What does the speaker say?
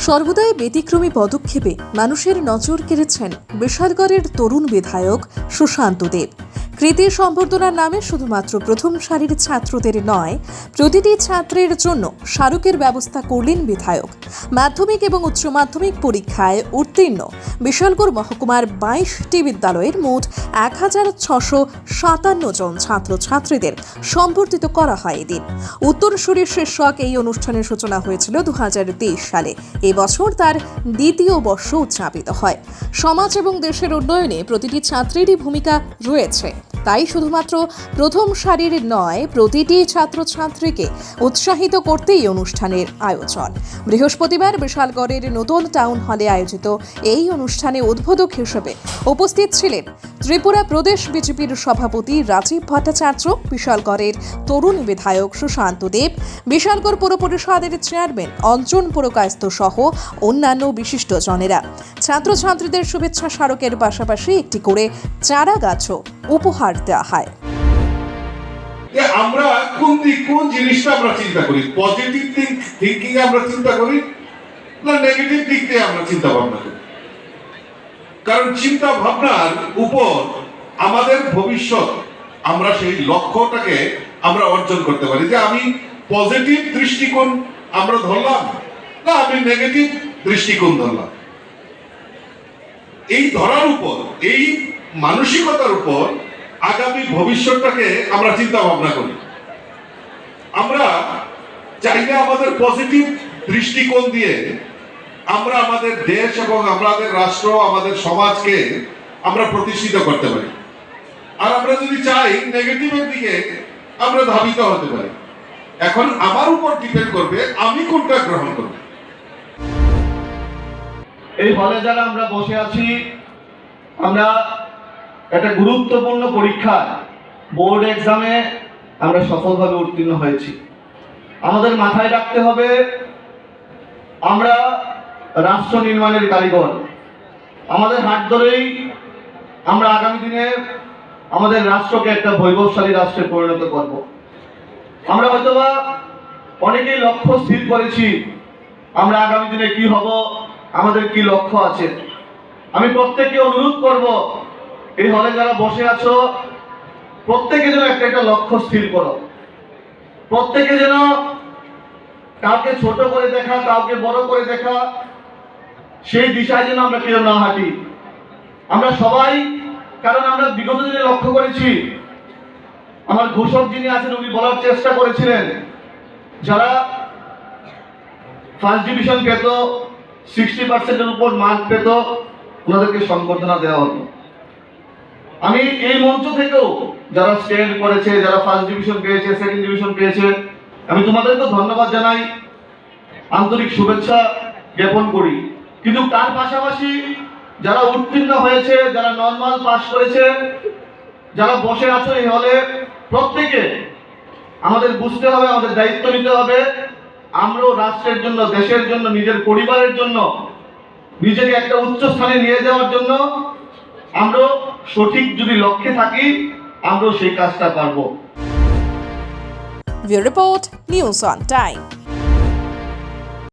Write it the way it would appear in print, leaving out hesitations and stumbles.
সর্বদাই ব্যতিক্রমী পদক্ষেপে মানুষের নজর কেড়েছেন বিশালগড়ের তরুণ বিধায়ক সুশান্ত দেব। কৃতি সম্বর্ধনার নামে শুধুমাত্র প্রথম সারির ছাত্রদের নয়, প্রতিটি ছাত্রের জন্য স্মারকের ব্যবস্থা করলেন বিধায়ক। মাধ্যমিক এবং উচ্চ মাধ্যমিক পরীক্ষায় উত্তীর্ণ বিশালগড় মহকুমার 22টি বিদ্যালয়ের মোট 1657 জন ছাত্রছাত্রীদের সম্বর্ধিত করা হয় এদিন। উত্তরসূরির শীর্ষক এই অনুষ্ঠানের সূচনা হয়েছিল 2023 সালে। এবছর তার দ্বিতীয় বর্ষ উদযাপিত হয়। সমাজ এবং দেশের উন্নয়নে প্রতিটি ছাত্রেরই ভূমিকা রয়েছে, তাই শুধুমাত্র প্রথম সারির নয়, প্রতিটি ছাত্রছাত্রীকে উৎসাহিত করতেই অনুষ্ঠানের আয়োজন। বৃহস্পতিবার বিশালগড়ের নতুন টাউন হলে আয়োজিত এই অনুষ্ঠানে উদ্বোধক হিসেবে উপস্থিত ছিলেন ত্রিপুরা প্রদেশ বিজেপির সভাপতি রাজীব ভট্টাচার্য, বিশালগড়ের তরুণ বিধায়ক সুশান্ত দেব, বিশালগড় পৌর পরিষদের চেয়ারম্যান অঞ্জন পুরকায়স্থ সহ অন্যান্য বিশিষ্টজনেরা। ছাত্রছাত্রীদের শুভেচ্ছা স্মারকের পাশাপাশি একটি করে চারা গাছও উপহার দেওয়া হয়। আমরা কোন জিনিসটা আমরা চিন্তা করি, পজিটিভ থিঙ্কিং আমরা চিন্তা করি না নেগেটিভ দিক দিয়ে আমরা চিন্তা ভাবনা করি? কারণ চিন্তা ভাবনার উপর আমাদের ভবিষ্যৎ, আমরা সেই লক্ষ্যটাকে আমরা অর্জন করতে পারি। যে আমি পজিটিভ দৃষ্টিকোণ আমরা ধরলাম না আমি নেগেটিভ দৃষ্টিকোণ ধরলাম, এই ধরার উপর, এই মানসিকতার উপর আগামী ভবিষ্যৎটাকে আমরা চিন্তা ভাবনা করি। আমরা চাইলে আমাদের পজিটিভ দৃষ্টিকোণ দিয়ে আমরা আমাদের দেশ এবং আমাদের রাষ্ট্র, আমাদের সমাজকে আমরা প্রতিষ্ঠিত করতে পারি। আর আমরা যদি চাই নেগেটিভের দিকে আমরা ধাবিত হতে পারি। এখন আমার উপর ডিপেন্ড করবে আমি কোনটা গ্রহণ করব। এই হলে যারা আমরা বসে আছি, আমরা একটা গুরুত্বপূর্ণ পরীক্ষা, বোর্ড এক্সামে আমরা সফলভাবে উত্তীর্ণ হয়েছি। আমাদের মাথায় রাখতে হবে আমরা রাষ্ট্র নির্মাণের কারিগর। আমাদের হাত ধরেই আমরা আগামী দিনে আমাদের রাষ্ট্রকে একটা বৈভবশালী রাষ্ট্রে পরিণত করব। আমরা হয়তোবা অনেকেই লক্ষ্য স্থির করেছি, আমরা আগামী দিনে কি হব, আমাদের কি লক্ষ্য আছে। আমি প্রত্যেককে অনুরোধ করব, এই হলে যারা বসে আছো প্রত্যেকে যেন একটা লক্ষ্য স্থির করো। প্রত্যেকে যেন কাউকে ছোট করে দেখা, কাউকে বড় করে দেখা, সেই দিশায় যেন আমরা কেউ না হাঁটি। আমরা সবাই, কারণ আমরা বিগত দিনে লক্ষ্য করেছি, আমার ঘোষক যিনি আছেন উনি বলার চেষ্টা করেছিলেন, যারা ফার্স্ট ডিভিশন পেত, 60%-এর উপর মার্ক পেত, ওনাদেরকে সম্বর্ধনা দেওয়া হতো। আমি এই মঞ্চ থেকেও যারা স্ট্যান্ড করেছে, যারা ফার্স্ট ডিভিশন পেয়েছে, সেকেন্ড ডিভিশন পেয়েছে, আমি তোমাদেরকে ধন্যবাদ জানাই, আন্তরিক শুভেচ্ছা জ্ঞাপন করি। কিন্তু তার পাশাপাশি যারা উত্তীর্ণ হয়েছে, যারা নর্মাল পাস করেছে, যারা বসে আছো এই হলে, প্রত্যেকে আমাদের বুঝতে হবে, আমাদের দায়িত্ব নিতে হবে। আমরাও রাষ্ট্রের জন্য, দেশের জন্য, নিজের পরিবারের জন্য, নিজেকে একটা উচ্চ স্থানে নিয়ে যাওয়ার জন্য আমরা সঠিক যদি লক্ষ্যে থাকি, আমরাও সেই কাজটা পারবো। Bureau report, news on time.